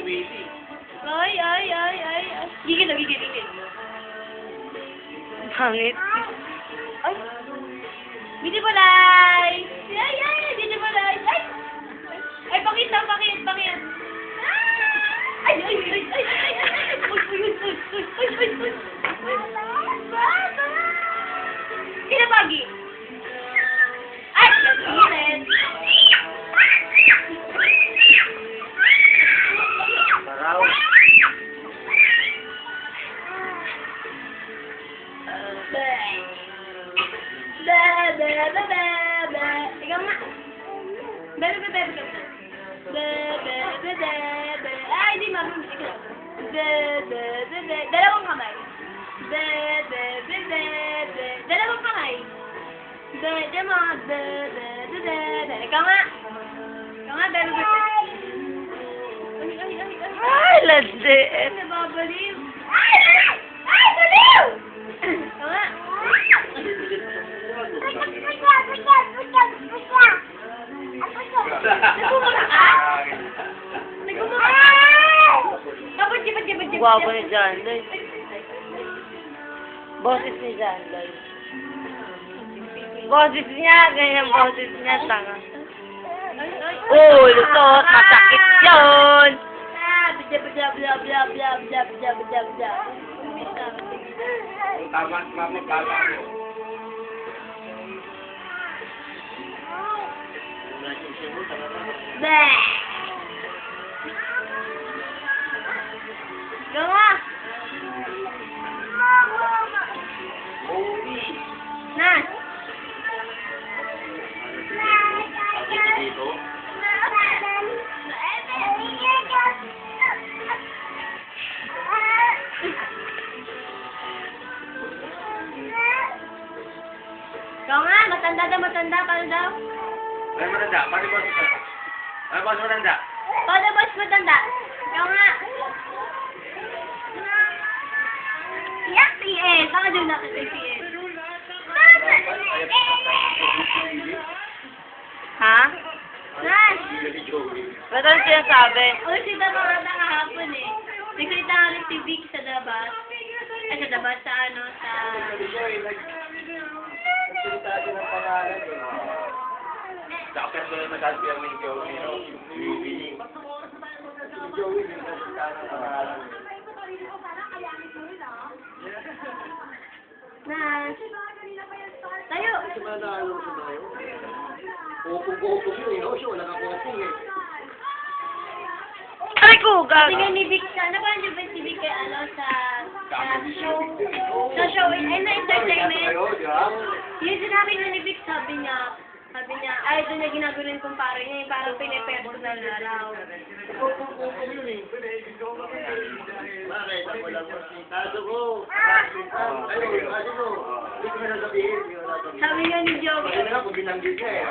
baby. Ay. Gigil. Pangit. Ay. Binibalay! Ay, binibalay! Ay! Ay, pakit! Ay! Uy! Kinabagi! Ay! Nagsirit! Paraw. Ikaw nga. Ay, di marunong. Ikaw. Dalawang kamay. Dalawang kamay. Ikaw nga. Ay, ladin. Nababaliw. Ay, baliw! Ikaw nga. Nagkumura ka? Tapos jibad. Guwapo ni John Lloyd. Boses ni John Lloyd. Boses niya, ganyan boses niya, tanga. Oh, lusot, masakit yun. Tama, mama, bala mo. Gawa! Movie. Nas! Sabi ko dito. Ikaw nga, matanda. Paano daw? Ay, matanda. Paano ba? Ano ba matanda? Paano ba matanda? Ikaw nga. Yak, PS. Baka doon natin kay PS. Ha? Nas! Ba't ano sinasabi? O, sita pa nga kahapon eh. Nagsalita nga rin si Vic sa labas. Ay, sa labas, sa ano, sa... Nagsalita din ang pangalan eh. Sa personal na sabi ang may Joey, no? Joey. Si Joey, din nagsalita ng pangalan. Nas! Tayo! Sumanalo sa tayo. Kupog-kupog yun eh, no? Siya, nakakupog eh. Ay ko, Kasi gag. ni Vic, ano ba yung si Vic kay ano, sa show? Sa show, ay na-entertainment. Yung sinabi ni Vic, sabi niya, ay, doon niya ginagawin kong pare niya, yung parang pinipersonal na raw. Kupog-kupog yun eh. Bakit? Ako lang mo si Taso ko. Ayun, kasi ko. Hindi ko na sabihin. Sabi nga ni Joey. Kaya nga, kung binanggit ka eh.